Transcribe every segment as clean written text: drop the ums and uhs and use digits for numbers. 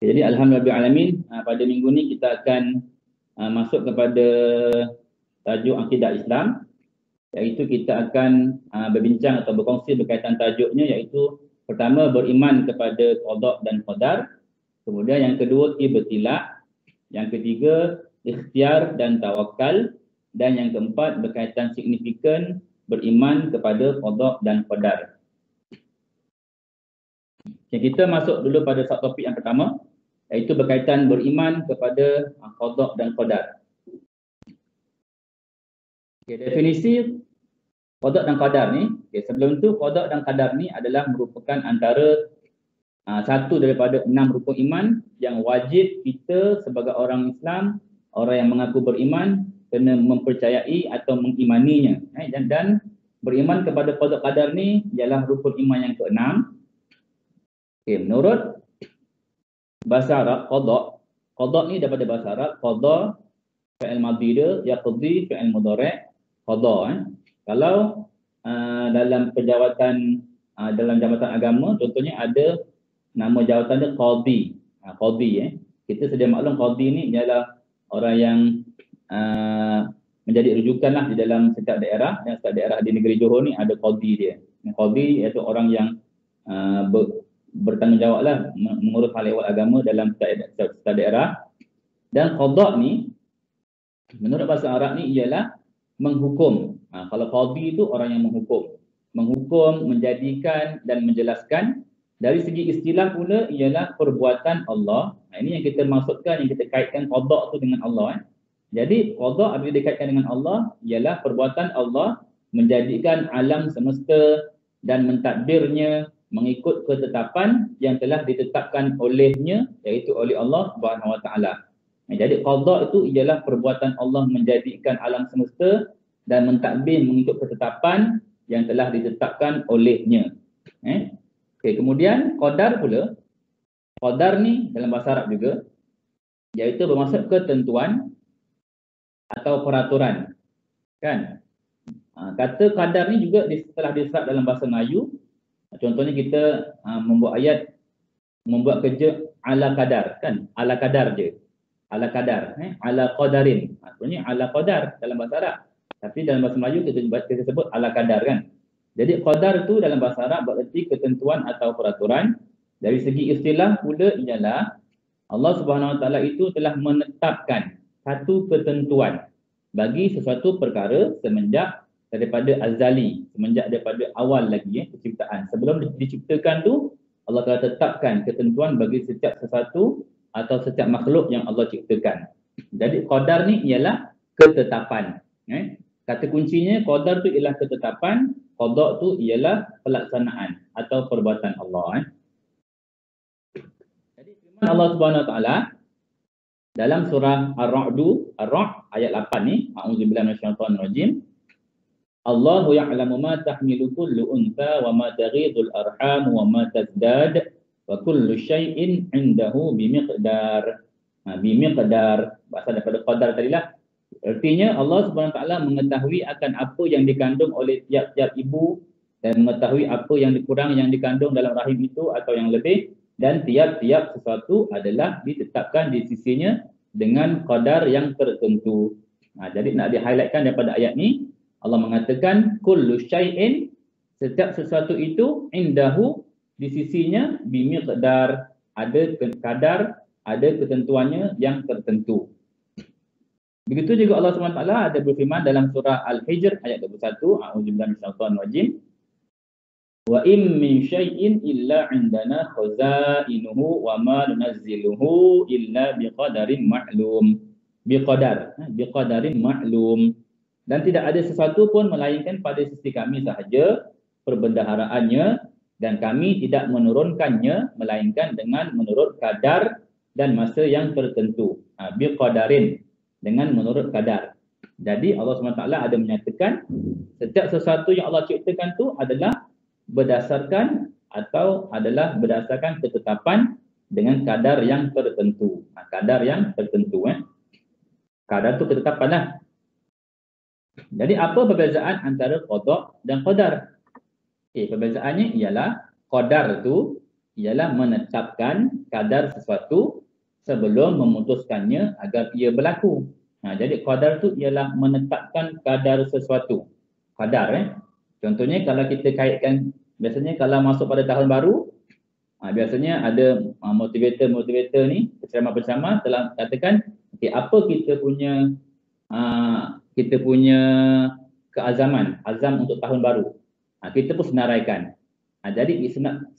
Jadi alhamdulillahirabbil alamin, pada minggu ni kita akan masuk kepada tajuk akidah Islam, iaitu kita akan berbincang atau berkongsi berkaitan tajuknya, iaitu pertama beriman kepada qada dan qadar, kemudian yang kedua ibtilah, yang ketiga ikhtiar dan tawakal, dan yang keempat berkaitan signifikan beriman kepada qada dan qadar. Okay, kita masuk dulu pada subtopik yang pertama, iaitu berkaitan beriman kepada qada dan qadar. Okay, definisi qada dan qadar ni, sebelum tu qada dan qadar ni adalah merupakan antara satu daripada 6 rukun iman yang wajib kita sebagai orang Islam, orang yang mengaku beriman, kena mempercayai atau mengimaninya. Dan beriman kepada qada qadar ni ialah rukun iman yang ke-6. Okay, menurut bahasa Arab, qada ni daripada bahasa Arab, qada fi'il madhi dia, yaqdi fi'il mudhari', qada. Kalau dalam jabatan agama, contohnya ada nama jawatan dia qadi. Qadi kita sedia maklum qadi ni ialah orang yang menjadi rujukanlah di dalam setiap daerah, dan setiap daerah di negeri Johor ni ada qadi dia. Qadi iaitu orang yang bertanggungjawablah mengurus hal ehwal agama dalam setiap daerah. Dan qada ni menurut bahasa Arab ni ialah menghukum. Kalau qadi itu orang yang menghukum, menjadikan dan menjelaskan. Dari segi istilah pula ialah perbuatan Allah. Ini yang kita maksudkan, yang kita kaitkan qada tu dengan Allah. Jadi qada apabila dikaitkan dengan Allah ialah perbuatan Allah menjadikan alam semesta dan mentadbirnya mengikut ketetapan yang telah ditetapkan olehnya, iaitu oleh Allah Subhanahu Wa Taala. Jadi qada itu ialah perbuatan Allah menjadikan alam semesta dan mentadbir mengikut ketetapan yang telah ditetapkan olehnya. Okay, kemudian qadar pula. Qadar ni dalam bahasa Arab juga, iaitu bermaksud ketentuan atau peraturan. Kan? Kata qadar ni juga telah diserap dalam bahasa Melayu. Contohnya kita membuat kerja ala kadar, kan? Ala kadar je. Ala kadar, ala qadarin. Maksudnya ala qadar dalam bahasa Arab. Tapi dalam bahasa Melayu kita sebut ala kadar, kan? Jadi qadar tu dalam bahasa Arab bererti ketentuan atau peraturan. Dari segi istilah pula ialah Allah Subhanahu Wa Taala itu telah menetapkan satu ketentuan bagi sesuatu perkara semenjak daripada azali, semenjak daripada awal lagi penciptaan. Sebelum diciptakan tu Allah telah tetapkan ketentuan bagi setiap sesuatu atau setiap makhluk yang Allah ciptakan. Jadi qadar ni ialah ketetapan. Kata kuncinya qadar tu ialah ketetapan, qada tu ialah pelaksanaan atau perbuatan Allah. Jadi firman Allah Subhanahu Wa Taala dalam surah Ar-Ra'd ayat 8 ni, a'udzubillahi minasyaitonir rajim. Allahu ya'lamu ma tahmilu kullu untha wa ma taghidul arham wa ma tazdad wa kullu syai'in 'indahu bimiqdar. Bimiqdar, bahasa daripada qadar tadilah. Artinya Allah Subhanahu Wa Taala mengetahui akan apa yang dikandung oleh tiap-tiap ibu dan mengetahui apa yang dikurang yang dikandung dalam rahim itu atau yang lebih, dan tiap-tiap sesuatu adalah ditetapkan di sisinya dengan qadar yang tertentu. Jadi nak di-highlightkan daripada ayat ni, Allah mengatakan kullu syai'in, setiap sesuatu itu, indahu, di sisinya, bimiqdar, ada kadar, ada ketentuannya yang tertentu. Begitu juga Allah SWT ada berfirman dalam surah Al-Hijr ayat 21, a'udzubillahi minasyaitonir rajim. Wa in min syai'in illa 'indana khazainuhu wa ma nunazziluhu illa biqadarin ma'lum. Biqadarin ma'lum. Dan tidak ada sesuatu pun melainkan pada sisi kami sahaja perbendaharaannya, dan kami tidak menurunkannya melainkan dengan menurut kadar dan masa yang tertentu. Biqadarin, dengan menurut kadar. Jadi Allah SWT ada menyatakan setiap sesuatu yang Allah ciptakan tu adalah berdasarkan ketetapan dengan kadar yang tertentu. Kadar yang tertentu. Kadar tu ketetapan lah. Jadi apa perbezaan antara qada dan qadar? Perbezaannya ialah qadar tu ialah menetapkan kadar sesuatu sebelum memutuskannya agar ia berlaku. Jadi qadar tu ialah menetapkan kadar sesuatu. Kadar contohnya kalau kita kaitkan, biasanya kalau masuk pada tahun baru, biasanya ada motivator ni, penceramah-penceramah telah katakan, okay, apa kita punya azam untuk tahun baru. Kita pun senaraikan. Jadi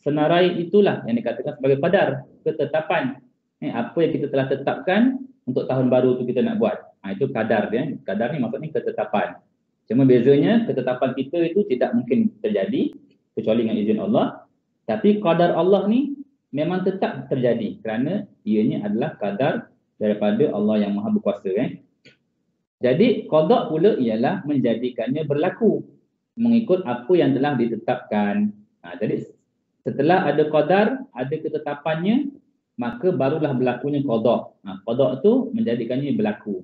senarai itulah yang dikatakan sebagai qadar, ketetapan. Apa yang kita telah tetapkan untuk tahun baru tu kita nak buat. Itu kadar dia. Kadar ni maksudnya ketetapan. Cuma bezanya ketetapan kita itu tidak mungkin terjadi kecuali dengan izin Allah. Tapi qadar Allah ni memang tetap terjadi kerana ianya adalah kadar daripada Allah yang Maha Berkuasa. Jadi qada pula ialah menjadikannya berlaku mengikut apa yang telah ditetapkan. Jadi setelah ada qadar, ada ketetapannya, maka barulah berlakunya qada. Qada tu menjadikannya berlaku.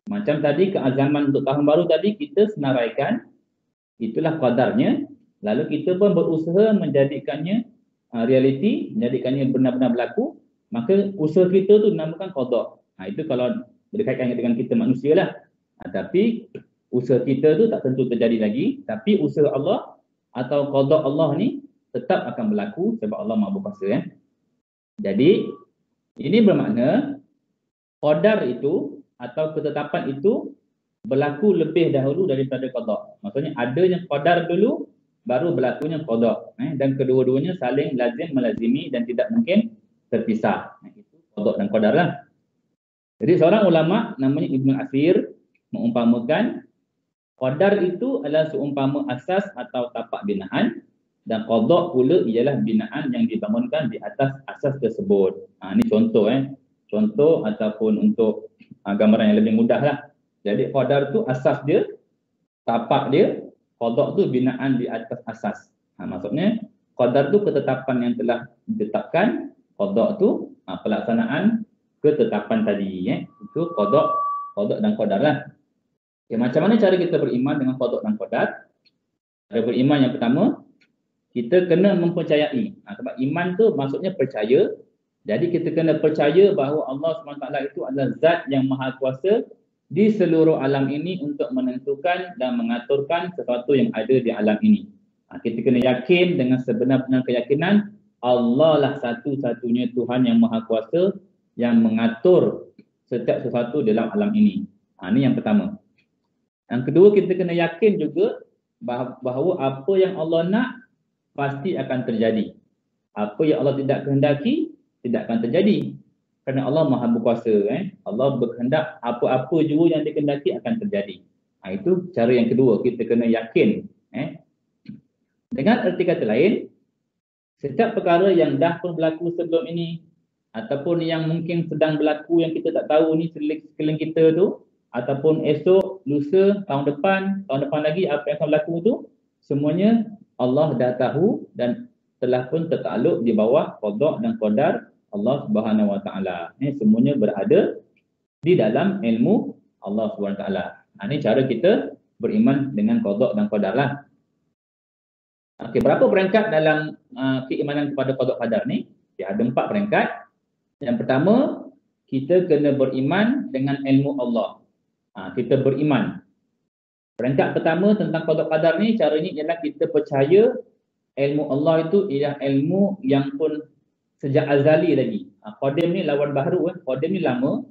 Macam tadi keazaman untuk tahun baru tadi kita senaraikan, itulah qadarnya. Lalu kita pun berusaha menjadikannya realiti, menjadikannya benar-benar berlaku, maka usaha kita tu dinamakan qada. Itu kalau berkaitan dengan kita manusia lah. Tapi usaha kita tu tak tentu terjadi lagi, tapi usaha Allah atau qada Allah ni tetap akan berlaku sebab Allah Maha Berkuasa. Jadi ini bermakna qadar itu atau ketetapan itu berlaku lebih dahulu daripada qada. Maksudnya adanya qadar dulu baru berlakunya qada. Dan kedua-duanya saling lazim melazimi dan tidak mungkin terpisah. Itu qada dan qadar lah. Jadi seorang ulama namanya Ibnu Athir mengumpamakan qadar itu adalah seumpama asas atau tapak binaan, dan qada pula ialah binaan yang dibangunkan di atas asas tersebut. Ini contoh contoh ataupun untuk gambaran yang lebih mudah lah. Jadi qadar tu asas dia, tapak dia, qada tu binaan di atas asas. Maksudnya qadar tu ketetapan yang telah ditetapkan, qada tu pelaksanaan ketetapan tadi. Itu qada dan qadar lah. Macam mana cara kita beriman dengan qada dan qadar? Cara beriman yang pertama, kita kena mempercayai. Sebab iman tu maksudnya percaya. Jadi kita kena percaya bahawa Allah SWT itu adalah zat yang maha kuasa di seluruh alam ini untuk menentukan dan mengaturkan sesuatu yang ada di alam ini. Kita kena yakin dengan sebenar-benar keyakinan Allah lah satu-satunya Tuhan yang maha kuasa yang mengatur setiap sesuatu dalam alam ini. Ini yang pertama. Yang kedua, kita kena yakin juga bahawa apa yang Allah nak pasti akan terjadi. Apa yang Allah tidak kehendaki tidak akan terjadi. Kerana Allah Maha Berkuasa. Allah berkehendak apa-apa juga yang dikehendaki akan terjadi. Itu cara yang kedua, kita kena yakin. Dengan erti kata lain, setiap perkara yang dah pun berlaku sebelum ini ataupun yang mungkin sedang berlaku yang kita tak tahu ni sekeliling kita tu, ataupun esok, lusa, tahun depan lagi apa yang akan berlaku tu, semuanya Allah dah tahu dan telah pun tertakluk di bawah qada dan qadar Allah Subhanahu Wa Taala. Semuanya berada di dalam ilmu Allah Subhanahu Wa Taala. Ini cara kita beriman dengan qada dan qadar lah. Okey, berapa peringkat dalam keimanan kepada qada qadar ni? Ada 4 peringkat. Yang pertama, kita kena beriman dengan ilmu Allah. Kita beriman. Peringkat pertama tentang qada qadar ni, caranya ialah kita percaya ilmu Allah itu ialah ilmu yang pun sejak azali lagi. Qadim ni lawan baharu. Qadim ni lama,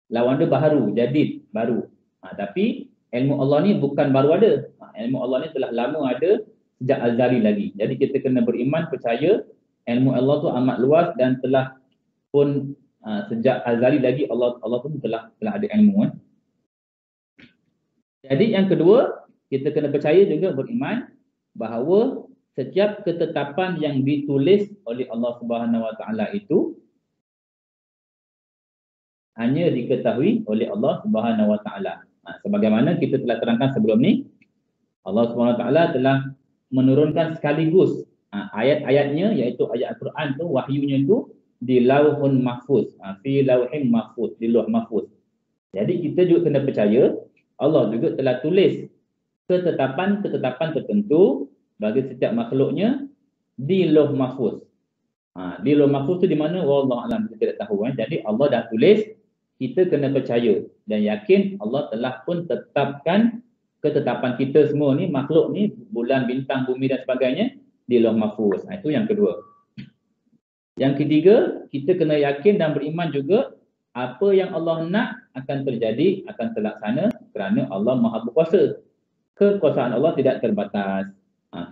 lawan dia baharu, jadid, baru. Tapi ilmu Allah ni bukan baru ada. Ilmu Allah ni telah lama ada sejak azali lagi. Jadi kita kena beriman, percaya ilmu Allah tu amat luas dan telah pun sejak azali lagi Allah pun telah ada ilmu. Jadi yang kedua, kita kena percaya juga beriman bahawa setiap ketetapan yang ditulis oleh Allah Subhanahu Wa Taala itu hanya diketahui oleh Allah Subhanahu Wa Taala. Sebagaimana kita telah terangkan sebelum ni, Allah Subhanahu Wa Taala telah menurunkan sekaligus ayat-ayatnya, iaitu ayat Al-Quran tu, wahyunya tu di Lauhun Mahfuz, fi Lauhin Mahfuz, di Lauh Mahfuz. Jadi kita juga kena percaya Allah juga telah tulis ketetapan-ketetapan tertentu bagi setiap makhluknya di Lauh Mahfuz. Di lauh mahfuz tu di mana? Wallahu a'lam, kita tidak tahu. Jadi Allah dah tulis, kita kena percaya dan yakin Allah telah pun tetapkan ketetapan kita semua ni, makhluk ni, bulan, bintang, bumi dan sebagainya di lauh mahfuz. Itu yang kedua. Yang ketiga, kita kena yakin dan beriman juga apa yang Allah nak akan terjadi, akan terlaksana kerana Allah Maha Berkuasa. Kekuasaan Allah tidak terbatas.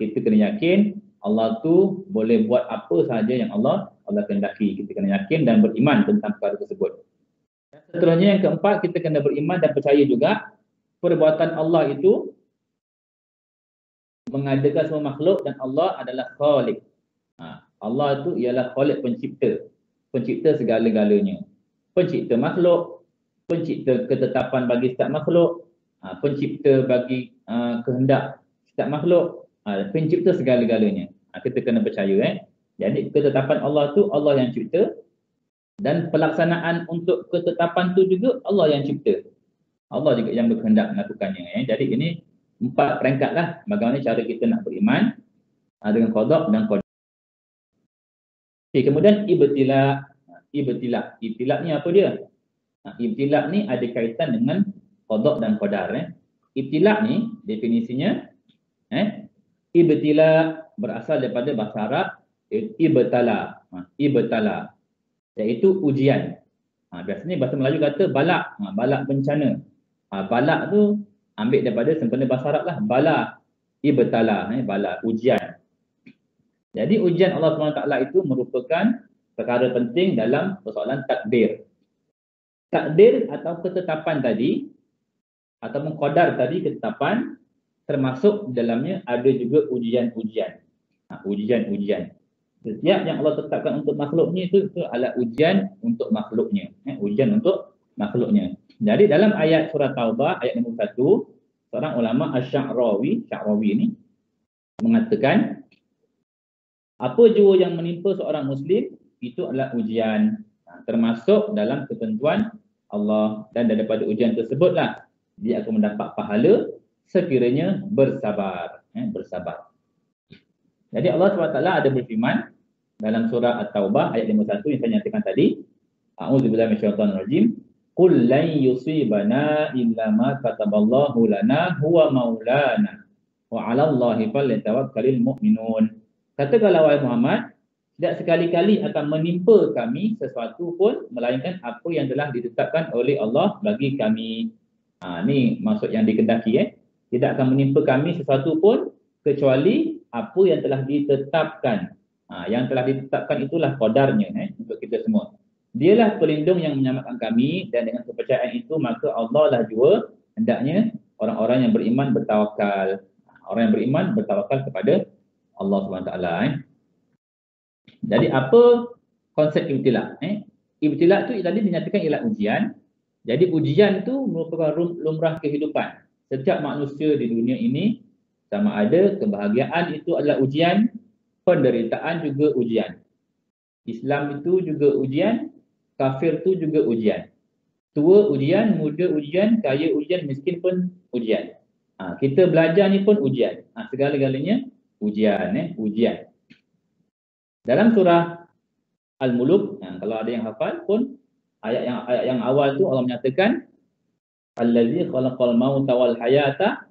Kita kena yakin Allah tu boleh buat apa sahaja yang Allah kehendaki. Kita kena yakin dan beriman tentang perkara tersebut. Seterusnya yang keempat, kita kena beriman dan percaya juga perbuatan Allah itu mengadakan semua makhluk dan Allah adalah Khaliq. Allah itu ialah Khaliq, pencipta segala-galanya. Pencipta makhluk, pencipta ketetapan bagi setiap makhluk, pencipta bagi kehendak setiap makhluk, pencipta segala-galanya. Kita kena percaya. Jadi ketetapan Allah tu Allah yang cipta dan pelaksanaan untuk ketetapan tu juga Allah yang cipta. Allah juga yang berkehendak melakukannya. Jadi ini 4 peringkat lah bagaimana cara kita nak beriman dengan qada dan qadar. Kemudian ibtila. Ibtila ni apa dia? Ibtila ni ada kaitan dengan qada dan qadar. Ibtila ni definisinya ibtila berasal daripada bahasa Arab ibtala. Ibtala iaitu ujian. Biasanya bahasa Melayu kata balak. Balak bencana. Balak tu ambil daripada sempena bahasa Arab lah. Balak, ibtala, balak, ujian. Jadi ujian Allah SWT itu merupakan perkara penting dalam persoalan takdir. Takdir atau ketetapan tadi, ataupun qadar tadi, ketetapan, termasuk dalamnya ada juga ujian-ujian. Ujian-ujian. Setiap yang Allah tetapkan untuk makhluknya itu adalah ujian untuk makhluknya. Ujian untuk makhluknya. Jadi dalam ayat surah Taubah, ayat nombor 1, seorang ulama Asy-Sya'rawi ni mengatakan, apa jua yang menimpa seorang Muslim, itu adalah ujian. Termasuk dalam ketentuan Allah. Dan daripada ujian tersebutlah, dia akan mendapat pahala sekiranya bersabar. Bersabar. Jadi Allah SWT ada berfirman dalam surah At-Taubah ayat 51 yang saya nyatakan tadi. A'udzubillahi minasyaitonirrajim. Qul lan yusibana illa ma kataballahu lana huwa maulana wa 'alallahi falyatawakkalul mu'minun. Katakanlah wahai Muhammad, tidak sekali-kali akan menimpa kami sesuatu pun melainkan apa yang telah ditetapkan oleh Allah bagi kami. Ni maksud yang dikehendaki. Tidak akan menimpa kami sesuatu pun kecuali apa yang telah ditetapkan. Yang telah ditetapkan itulah qadarnya untuk kita semua. Dialah pelindung yang menyelamatkan kami dan dengan kepercayaan itu maka Allah lah jua hendaknya orang-orang yang beriman bertawakal. Orang yang beriman bertawakal kepada Allah SWT. Jadi apa konsep ibtila? Ibtila tu tadi dinyatakan ialah ujian. Jadi ujian tu merupakan lumrah kehidupan. Setiap manusia di dunia ini sama ada kebahagiaan itu adalah ujian, penderitaan juga ujian. Islam itu juga ujian, kafir itu juga ujian. Tua ujian, muda ujian, kaya ujian, miskin pun ujian. Kita belajar ni pun ujian. Segala-galanya ujian. Ujian. Dalam surah Al-Muluk, kalau ada yang hafal pun, ayat yang awal tu Allah menyatakan, Allazi khalaqal mauta wal hayata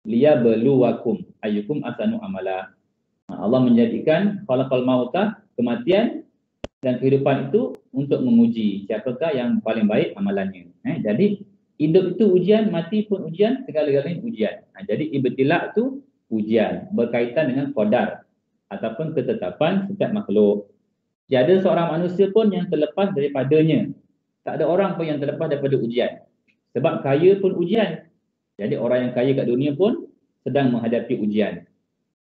liyabluwakum ayyukum ahsanu amala. Allah menjadikan khalaqal mauta, kematian dan kehidupan itu untuk menguji siapakah yang paling baik amalannya. Jadi hidup itu ujian, mati pun ujian, segala-galanya ujian. Jadi ibtila itu ujian berkaitan dengan qadar ataupun ketetapan setiap makhluk. Tiada seorang manusia pun yang terlepas daripadanya. Tak ada orang pun yang terlepas daripada ujian. Sebab kaya pun ujian. Jadi orang yang kaya kat dunia pun sedang menghadapi ujian.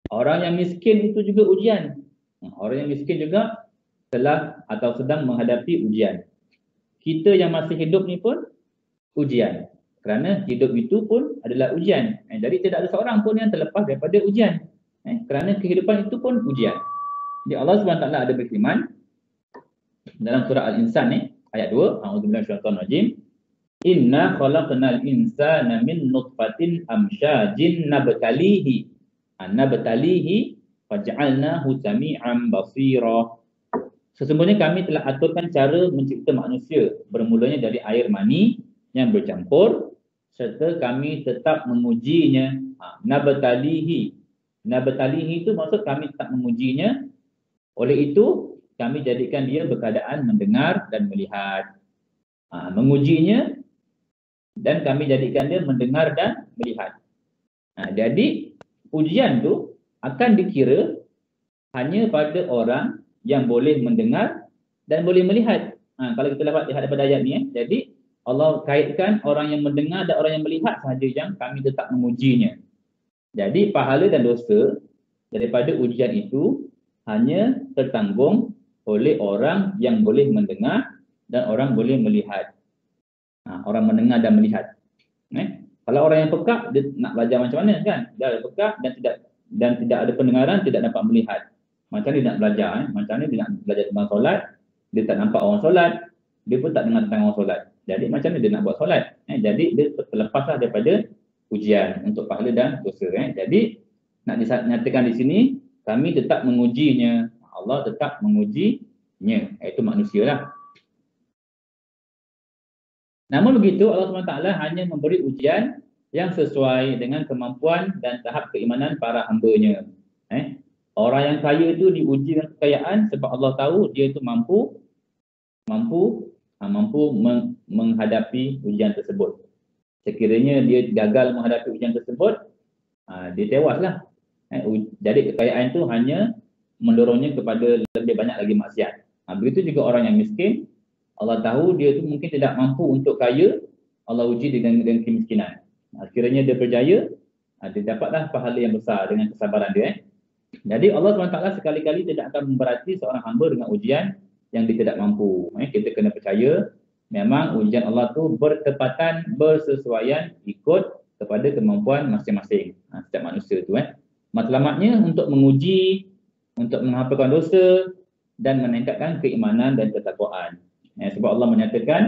Orang yang miskin itu juga ujian. Orang yang miskin juga telah atau sedang menghadapi ujian. Kita yang masih hidup ni pun ujian. Kerana hidup itu pun adalah ujian. Jadi tidak ada seorang pun yang terlepas daripada ujian. Kerana kehidupan itu pun ujian. Jadi Allah SWT ada berfirman dalam surah Al-Insan ayat 2, A'udzubillahi minasyaitonirrajim. Inna khalaqnal insana min nutfatin amsyajin nabtalihi. Nabtalihi faj'alnahu sami'an basira. Sesungguhnya kami telah aturkan cara mencipta manusia bermulanya dari air mani yang bercampur serta kami tetap mengujinya. Nabtalihi. Nabtalihi itu maksud kami tetap mengujinya. Oleh itu kami jadikan dia berkeadaan mendengar dan melihat. Mengujinya dan kami jadikan dia mendengar dan melihat. Jadi ujian tu akan dikira hanya pada orang yang boleh mendengar dan boleh melihat. Kalau kita lihat pada ayat ni, jadi Allah kaitkan orang yang mendengar dan orang yang melihat sahaja yang kami tetap mengujinya. Jadi pahala dan dosa daripada ujian itu hanya tertanggung oleh orang yang boleh mendengar dan orang boleh melihat. Orang mendengar dan melihat. Kalau orang yang pekak, dia nak belajar macam mana kan? Dia ada pekak dan tidak ada pendengaran, tidak dapat melihat. Macam dia nak belajar, macam ni dia nak belajar tentang solat, dia tak nampak orang solat, dia pun tak dengar tentang orang solat. Jadi macam mana dia nak buat solat? Jadi dia terlepaslah daripada ujian untuk pahala dan dosa. Jadi nak dinyatakan di sini, kami tetap mengujinya. Allah tetap mengujinya, iaitu manusia lah. Namun begitu, Allah SWT hanya memberi ujian yang sesuai dengan kemampuan dan tahap keimanan para hamba-Nya. Orang yang kaya itu diuji dengan kekayaan sebab Allah tahu dia itu mampu menghadapi ujian tersebut. Sekiranya dia gagal menghadapi ujian tersebut, dia tewaslah. Jadi kekayaan itu hanya mendorongnya kepada lebih banyak lagi maksiat. Begitu juga orang yang miskin, Allah tahu dia itu mungkin tidak mampu untuk kaya, Allah uji dengan kemiskinan. Sekiranya dia berjaya, dia dapatlah pahala yang besar dengan kesabaran dia. Jadi Allah SWT sekali-kali tidak akan memberati seorang hamba dengan ujian yang dia tidak mampu. Kita kena percaya memang ujian Allah tu bertepatan, bersesuaian ikut kepada kemampuan masing-masing setiap manusia tu. Matlamatnya untuk menguji, untuk menghapuskan dosa dan meningkatkan keimanan dan ketakwaan. Sebab Allah menyatakan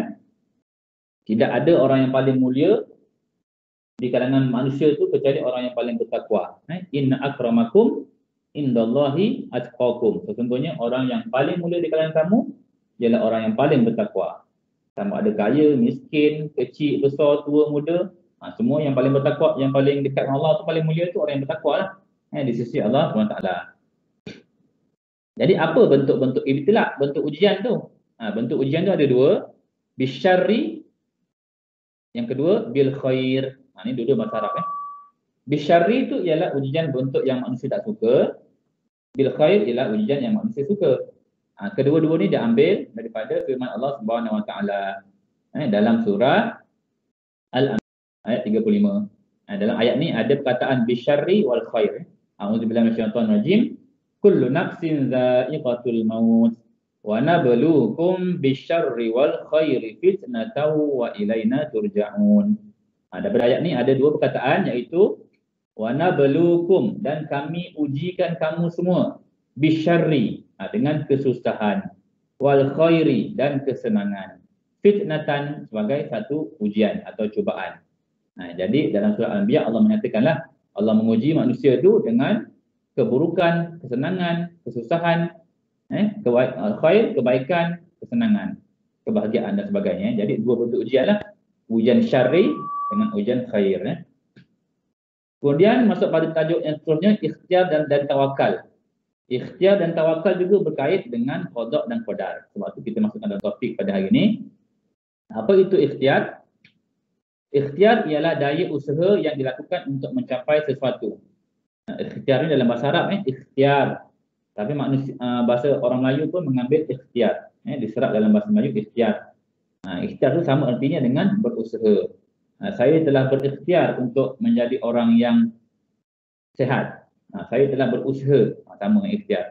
tidak ada orang yang paling mulia di kalangan manusia tu kecuali orang yang paling bertakwa. Inna akramakum indallahi atqakum. Sesungguhnya orang yang paling mulia di kalangan kamu ialah orang yang paling bertakwa. Sama ada kaya, miskin, kecil, besar, tua, muda, semua yang paling bertakwa, yang paling dekat dengan Allah tu paling mulia tu orang yang bertakwa lah. Di sisi Allah SWT. Jadi apa bentuk-bentuk ibtilak, bentuk ujian tu? Bentuk ujian tu ada dua. Bisyarri, yang kedua bil khair. Ini dua-dua bahasa Arab. Bisyarri itu ialah ujian bentuk yang manusia tak suka. Bil khair ialah ujian yang manusia suka. Kedua-dua ni diambil daripada firman Allah Subhanahu Wa Taala dalam surah Al-An'am ayat 35. Dalam ayat ni ada perkataan bisyarri wal khair. A'udzubillahi minasyaitonir rajim. Kullu nafsin dha'iqatul maut wa nabluukum bisyarri wal khairi fitnatan wa ilaina turja'un. Pada ayat ni ada dua perkataan iaitu wa nabluukum, dan kami ujikan kamu semua, bisyarri dengan kesusahan, wal khairi dan kesenangan, fitnatan sebagai satu ujian atau cubaan. Jadi dalam surah Al-Anbiya Allah menyatakanlah Allah menguji manusia itu dengan keburukan, kesenangan, kesusahan, khair, kebaikan, kesenangan, kebahagiaan dan sebagainya. Jadi dua bentuk ujian lah, ujian syarri dengan ujian khair. Kemudian masuk pada tajuk yang seterusnya, ikhtiar dan tawakal. Ikhtiar dan tawakal juga berkait dengan qada dan qadar. Sebab itu kita masukkan dalam topik pada hari ini. Apa itu ikhtiar? Ikhtiar ialah daya usaha yang dilakukan untuk mencapai sesuatu. Ikhtiar ni dalam bahasa Arab ikhtiar. Tapi bahasa orang Melayu pun mengambil ikhtiar. Diserap dalam bahasa Melayu ikhtiar. Ikhtiar itu sama artinya dengan berusaha. Saya telah berikhtiar untuk menjadi orang yang sehat. Saya telah berusaha, sama dengan ikhtiar.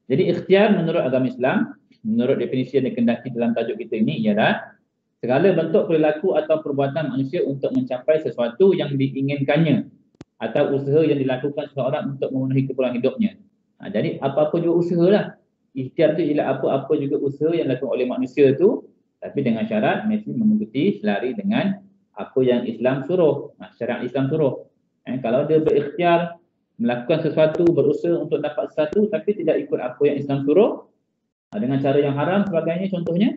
Jadi ikhtiar menurut agama Islam, menurut definisi yang dikendaki dalam tajuk kita ini ialah segala bentuk perilaku atau perbuatan manusia untuk mencapai sesuatu yang diinginkannya atau usaha yang dilakukan seseorang untuk memenuhi keperluan hidupnya. Jadi apa-apa juga usahalah. Ikhtiar itu ialah apa-apa juga usaha yang dilakukan oleh manusia itu, tapi dengan syarat mesti mengikuti selari dengan apa yang Islam suruh, syariat Islam suruh. Kalau dia berikhtiar melakukan sesuatu, berusaha untuk dapat sesuatu tapi tidak ikut apa yang Islam suruh, Dengan cara yang haram sebagainya contohnya,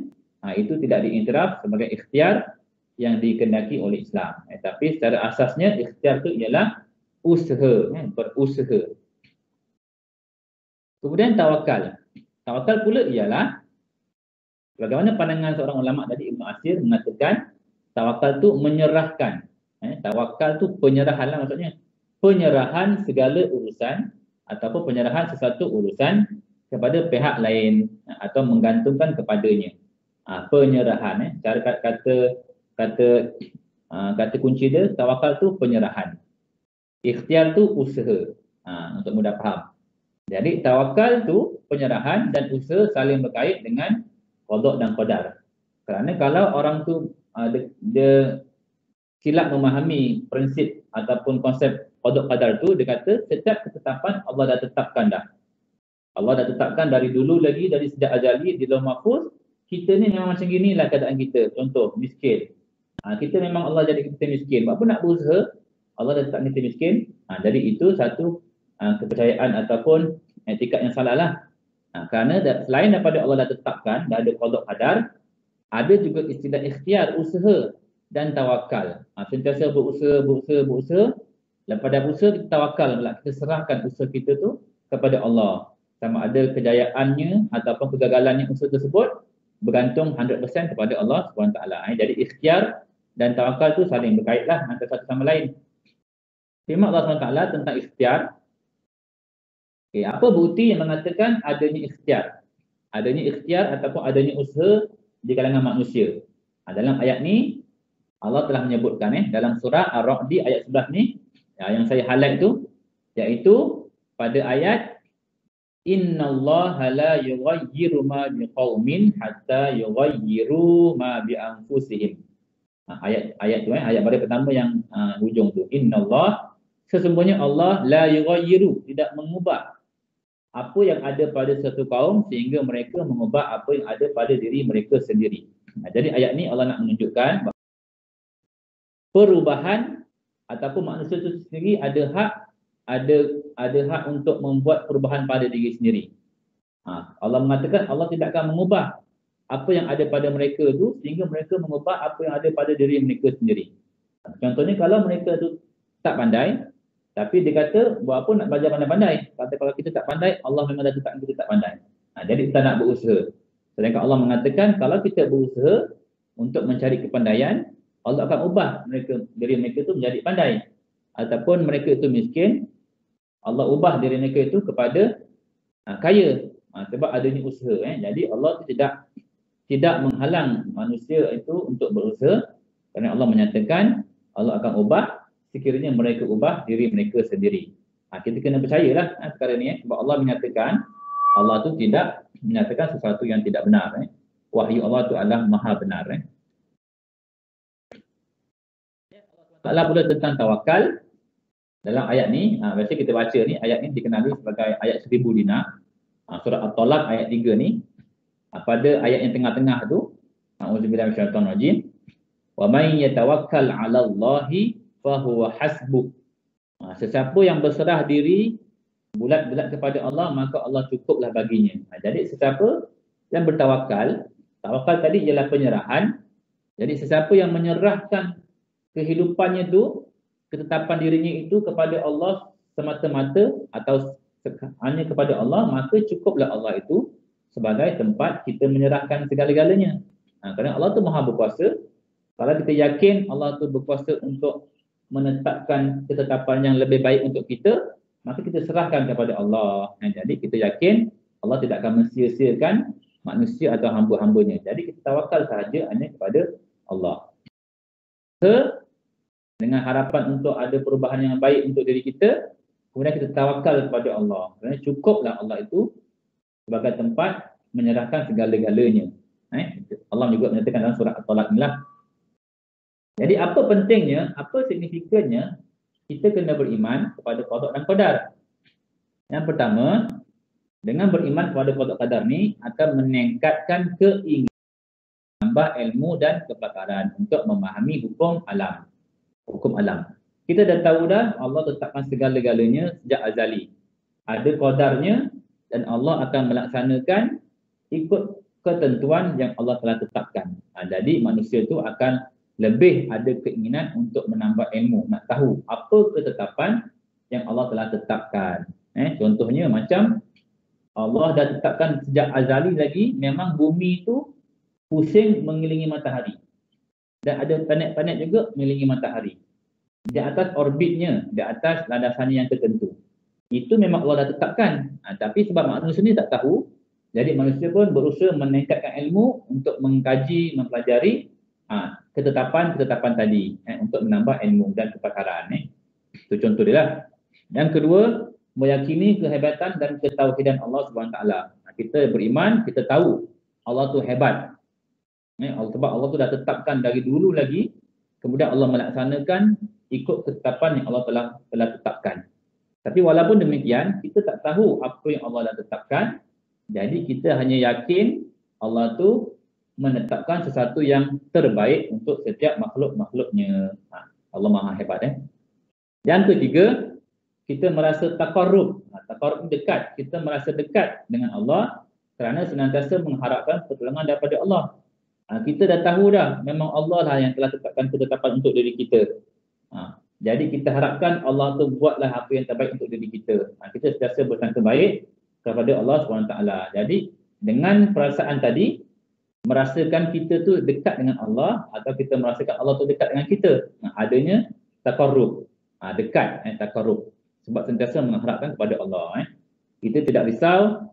itu tidak diiktiraf sebagai ikhtiar yang dikehendaki oleh Islam. Tapi secara asasnya ikhtiar itu ialah usaha, berusaha. Kemudian tawakal. Tawakal pula ialah bagaimana pandangan seorang ulama tadi, Ibn Asir mengatakan tawakal tu menyerahkan. Tawakal tu penyerahan lah maksudnya. Penyerahan segala urusan ataupun penyerahan sesuatu urusan kepada pihak lain atau menggantungkan kepadanya. Penyerahan. Cara kata kunci dia, tawakal tu penyerahan. Ikhtiar tu usaha. Untuk mudah faham. Jadi tawakal tu penyerahan dan usaha saling berkait dengan qada dan qadar. Kerana kalau orang tu dia silap memahami prinsip ataupun konsep qada qadar tu, dia kata setiap ketetapan Allah dah tetapkan dah. Allah dah tetapkan dari dulu lagi, dari sejak azali di Lauh Mahfuz, kita ni memang macam ginilah keadaan kita. Contoh, miskin. Kita memang Allah jadi kita miskin. Buat apa nak berusaha? Allah dah tetap kita miskin. Jadi itu satu kepercayaan ataupun etikat yang salah lah. Kerana selain daripada Allah dah tetapkan, dah ada qada qadar, ada juga istilah ikhtiar, usaha dan tawakal. Sentiasa berusaha. Lepas dah berusaha, kita tawakal pula. Kita serahkan usaha kita tu kepada Allah. Sama ada kejayaannya ataupun kegagalannya usaha tersebut bergantung 100% kepada Allah SWT. Jadi ikhtiar dan tawakal tu saling berkaitlah antara satu sama lain. Firman Allah SWT tentang ikhtiar. Apa bukti yang mengatakan adanya ikhtiar? Adanya ikhtiar ataupun adanya usaha di kalangan manusia. Dalam ayat ni Allah telah menyebutkan dalam surah Ar-Ra'd ayat 11 ni yang saya highlight tu, iaitu pada ayat innallaha la yughayyiru ma biqaumin hatta yughayyiru ma bi anfusihim. Ayat tu ayat baris pertama yang hujung tu, innallah, sesungguhnya Allah la yughayyiru, tidak mengubah apa yang ada pada satu kaum sehingga mereka mengubah apa yang ada pada diri mereka sendiri. Jadi ayat ni Allah nak menunjukkan perubahan ataupun manusia itu sendiri ada hak untuk membuat perubahan pada diri sendiri. Allah mengatakan Allah tidak akan mengubah apa yang ada pada mereka itu sehingga mereka mengubah apa yang ada pada diri mereka sendiri. Contohnya kalau mereka tu tak pandai, tapi dia kata, buat apa nak belajar pandai-pandai? Kata kalau kita tak pandai, Allah memang dah tetapkan kita tak pandai. Jadi kita nak berusaha. Sedangkan Allah mengatakan, kalau kita berusaha untuk mencari kepandaian, Allah akan ubah diri mereka itu menjadi pandai. Ataupun mereka itu miskin, Allah ubah diri mereka itu kepada kaya. Sebab adanya usaha. Jadi Allah itu tidak menghalang manusia itu untuk berusaha. Kerana Allah menyatakan, Allah akan ubah sekiranya mereka ubah diri mereka sendiri. Kita kena percayalah perkara ni. Sebab Allah menyatakan, Allah tu tidak menyatakan sesuatu yang tidak benar. Wahyu Allah tu adalah maha benar. Allah pula tentang tawakal. Dalam ayat ni, biasa kita baca ni, ayat ni dikenali sebagai ayat 1000 dinar. Surah At-Talaq ayat 3 ni. Pada ayat yang tengah-tengah tu, A'udzubillahi minasyaitonirrajim. Wa may yatawakkal 'ala Allahi fahuwa hasbuh. Sesiapa yang berserah diri bulat-bulat kepada Allah, maka Allah cukuplah baginya. Jadi sesiapa yang bertawakal, tawakal tadi ialah penyerahan. Jadi sesiapa yang menyerahkan kehidupannya itu, ketetapan dirinya itu kepada Allah semata-mata atau hanya kepada Allah, maka cukuplah Allah itu sebagai tempat kita menyerahkan segala-galanya. Kerana Allah tu maha berkuasa. Kalau kita yakin Allah tu berkuasa untuk menetapkan ketetapan yang lebih baik untuk kita, maka kita serahkan kepada Allah. Jadi kita yakin Allah tidak akan mensia-siakan manusia atau hamba-hambanya. Jadi kita tawakal sahaja hanya kepada Allah. Dengan harapan untuk ada perubahan yang baik untuk diri kita, kemudian kita tawakal kepada Allah. Kerana cukuplah Allah itu sebagai tempat menyerahkan segala-galanya. Allah juga menyatakan dalam surah At-Talaq inilah. Jadi apa pentingnya, apa signifikannya kita kena beriman kepada qada dan qadar? Yang pertama, dengan beriman kepada qada qadar ni akan meningkatkan keinginan, tambah ilmu dan kepakaran untuk memahami hukum alam. Hukum alam. Kita dah tahu dah Allah tetapkan segala-galanya sejak azali. Ada qadarnya dan Allah akan melaksanakan ikut ketentuan yang Allah telah tetapkan. Jadi manusia itu akan lebih ada keinginan untuk menambah ilmu, nak tahu apa ketetapan yang Allah telah tetapkan. Contohnya macam Allah dah tetapkan sejak azali lagi, memang bumi itu pusing mengelilingi matahari. Dan ada planet-planet juga mengelilingi matahari. Di atas orbitnya, di atas landasannya yang tertentu. Itu memang Allah dah tetapkan. Tapi sebab manusia ni tak tahu, jadi manusia pun berusaha meningkatkan ilmu untuk mengkaji, mempelajari ketetapan-ketetapan tadi untuk menambah ilmu dan kepakaran. Itu contoh dia lah. Yang kedua, meyakini kehebatan dan ketauhidan Allah SWT. Kita beriman, kita tahu Allah tu hebat. Sebab Allah tu dah tetapkan dari dulu lagi, kemudian Allah melaksanakan ikut ketetapan yang Allah telah tetapkan. Tapi walaupun demikian, kita tak tahu apa yang Allah dah tetapkan, jadi kita hanya yakin Allah tu menetapkan sesuatu yang terbaik untuk setiap makhluk-makhluknya. Allah Maha Hebat. Yang ketiga, kita merasa taqarrub. Taqarrub dekat. Kita merasa dekat dengan Allah kerana senantiasa mengharapkan pertolongan daripada Allah. Kita dah tahu dah, memang Allah lah yang telah tetapkan ketetapan untuk diri kita. Jadi kita harapkan Allah tu buatlah apa yang terbaik untuk diri kita. Kita sentiasa bersangka baik kepada Allah SWT. Jadi dengan perasaan tadi, merasakan kita tu dekat dengan Allah atau kita merasakan Allah tu dekat dengan kita. Adanya taqarrub. Dekat, taqarrub. Sebab sentiasa mengharapkan kepada Allah. Kita tidak risau,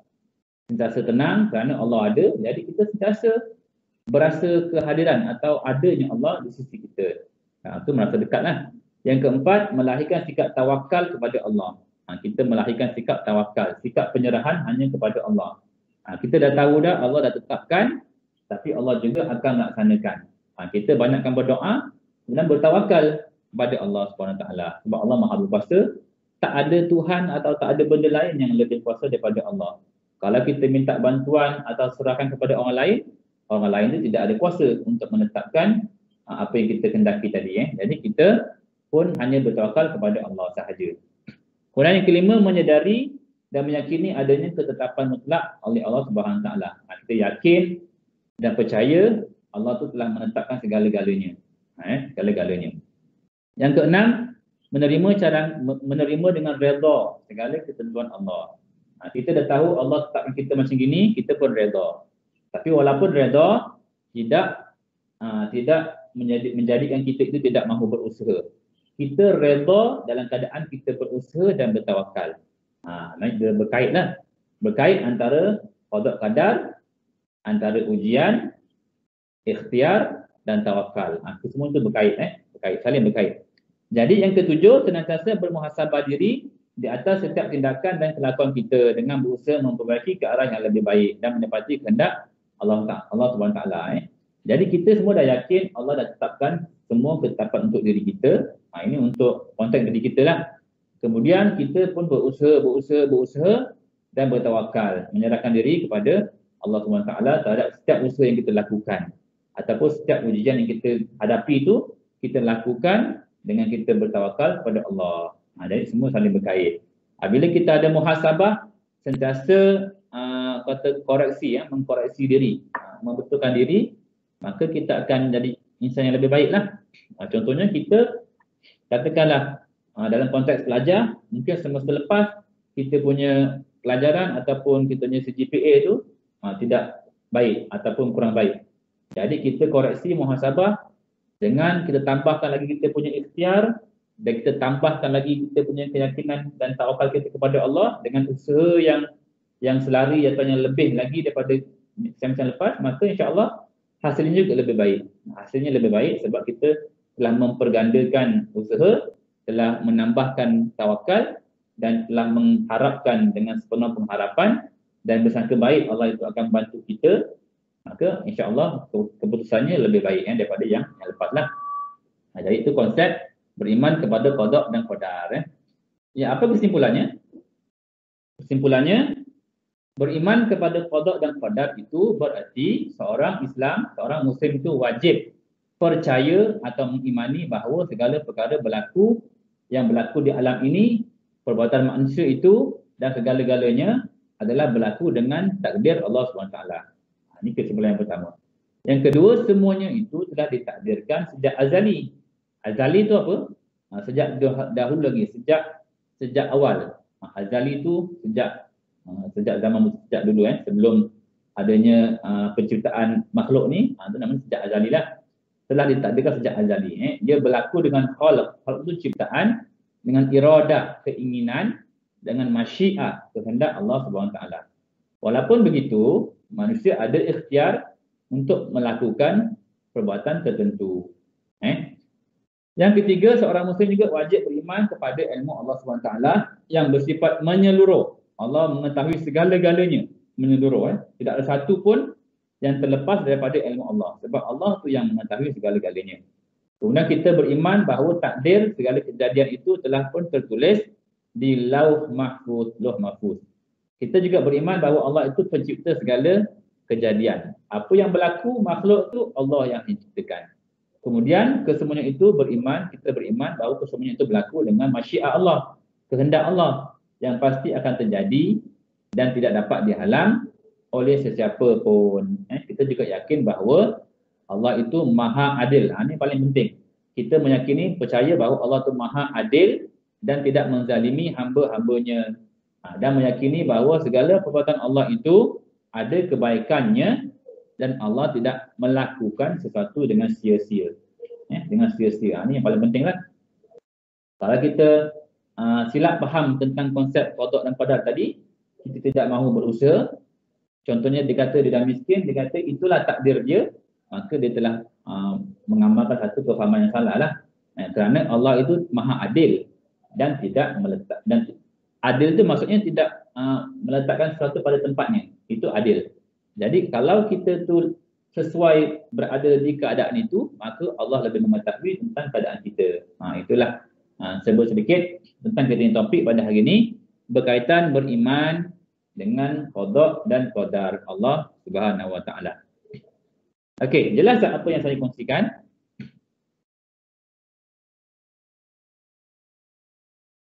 sentiasa tenang kerana Allah ada. Jadi kita sentiasa berasa kehadiran atau adanya Allah di sisi kita. Itu merasa dekatlah. Yang keempat, melahirkan sikap tawakal kepada Allah. Kita melahirkan sikap tawakal, sikap penyerahan hanya kepada Allah. Kita dah tahu dah Allah dah tetapkan, tapi Allah juga akan melaksanakan. Kita banyakkan berdoa dan bertawakal kepada Allah SWT. Sebab Allah Maha Berkuasa, tak ada Tuhan atau tak ada benda lain yang lebih kuasa daripada Allah. Kalau kita minta bantuan atau serahkan kepada orang lain itu tidak ada kuasa untuk menetapkan apa yang kita kendaki tadi. Jadi kita pun hanya bertawakal kepada Allah sahaja. Kemudian yang kelima, menyedari dan meyakini adanya ketetapan mutlak oleh Allah Subhanahu Wa Taala. Kita yakin dan percaya Allah tu telah menetapkan segala-galanya. Segala-galanya. Yang keenam, menerima dengan redha segala ketentuan Allah. Kita dah tahu Allah tetapkan kita macam gini, kita pun redha. Tapi walaupun redha, tidak menjadikan kita itu tidak mahu berusaha. Kita redha dalam keadaan kita berusaha dan bertawakal. Berkaitlah. Berkait antara qada qadar, antara ujian, ikhtiar dan tawakal. Semua itu berkait, saling berkait. Jadi yang ketujuh, senantiasa bermuhasabah diri di atas setiap tindakan dan kelakuan kita dengan berusaha memperbaiki ke arah yang lebih baik dan menepati kehendak Allah Subhanahu Taala. Jadi kita semua dah yakin Allah dah tetapkan semua ketetapan untuk diri kita. Ini untuk konteks diri kita lah. Kemudian kita pun berusaha dan bertawakal, menyerahkan diri kepada Allah Subhanahu Taala terhadap setiap usaha yang kita lakukan ataupun setiap ujian yang kita hadapi itu kita lakukan dengan kita bertawakal kepada Allah. Jadi semua saling berkait. Bila kita ada muhasabah, sentiasa koreksi, mengkoreksi diri, membetulkan diri, maka kita akan jadi insan yang lebih baik lah. Contohnya kita, katakanlah dalam konteks pelajar, mungkin semester lepas kita punya pelajaran ataupun kita punya CGPA tu tidak baik ataupun kurang baik. Jadi kita koreksi muhasabah dengan kita tambahkan lagi kita punya ikhtiar dan kita tambahkan lagi kita punya keyakinan dan tawakal kita kepada Allah dengan usaha yang selari atau yang lebih lagi daripada sem-sem lepas, maka insya-Allah hasilnya juga lebih baik. Hasilnya lebih baik sebab kita telah mempergandakan usaha, telah menambahkan tawakal dan telah mengharapkan dengan sepenuh pengharapan dan bersangka baik Allah itu akan bantu kita, maka insya-Allah keputusannya lebih baik daripada yang lepaslah. Jadi itu konsep beriman kepada qada dan qadar. Apa kesimpulannya? Kesimpulannya, beriman kepada qada dan qadar itu berarti seorang Islam, seorang Muslim itu wajib percaya atau mengimani bahawa segala perkara yang berlaku di alam ini, perbuatan manusia itu dan segala-galanya adalah berlaku dengan takdir Allah SWT. Ini kesimpulan yang pertama. Yang kedua, semuanya itu telah ditakdirkan sejak azali. Azali itu apa? Sejak dahulu lagi, sejak awal. Azali itu sejak zaman sejak dulu, sebelum adanya penciptaan makhluk ni, itu namanya sejak azali lah. Telah ditakdirkan sejak azali. Dia berlaku dengan khalq. Khalq itu ciptaan dengan iradah, keinginan, dengan masyiah, kehendak Allah SWT. Walaupun begitu, manusia ada ikhtiar untuk melakukan perbuatan tertentu. Yang ketiga, seorang muslim juga wajib beriman kepada ilmu Allah SWT yang bersifat menyeluruh. Allah mengetahui segala-galanya, menyeluruh. Tidak ada satu pun yang terlepas daripada ilmu Allah. Sebab Allah tu yang mengetahui segala-galanya. Kemudian kita beriman bahawa takdir segala kejadian itu telah pun tertulis di lauh mahfuz. Kita juga beriman bahawa Allah itu pencipta segala kejadian. Apa yang berlaku makhluk tu Allah yang menciptakan. Kemudian kesemuanya itu kita beriman bahawa kesemuanya itu berlaku dengan masyiat Allah, kehendak Allah yang pasti akan terjadi dan tidak dapat dihalang oleh sesiapa pun. Kita juga yakin bahawa Allah itu maha adil. Ini paling penting. Kita meyakini, percaya bahawa Allah itu maha adil dan tidak menzalimi hamba-hambanya. Dan meyakini bahawa segala perbuatan Allah itu ada kebaikannya dan Allah tidak melakukan sesuatu dengan sia-sia. Dengan sia-sia. Ini yang paling penting lah. Kalau kita silap faham tentang konsep qada dan qadar tadi, kita tidak mahu berusaha. Contohnya dia kata dia dah miskin, dia kata itulah takdir dia, maka dia telah mengamalkan satu kefahaman yang salah lah. Kerana Allah itu maha adil dan tidak meletak, dan adil itu maksudnya tidak meletakkan sesuatu pada tempatnya. Itu adil. Jadi kalau kita tu sesuai berada di keadaan itu, maka Allah lebih mengetahui tentang keadaan kita. Itulah sebut sedikit tentang kita topik pada hari ini berkaitan beriman dengan qada dan qadar Allah Subhanahu Wa Taala. Okey, jelas tak apa yang saya kongsikan?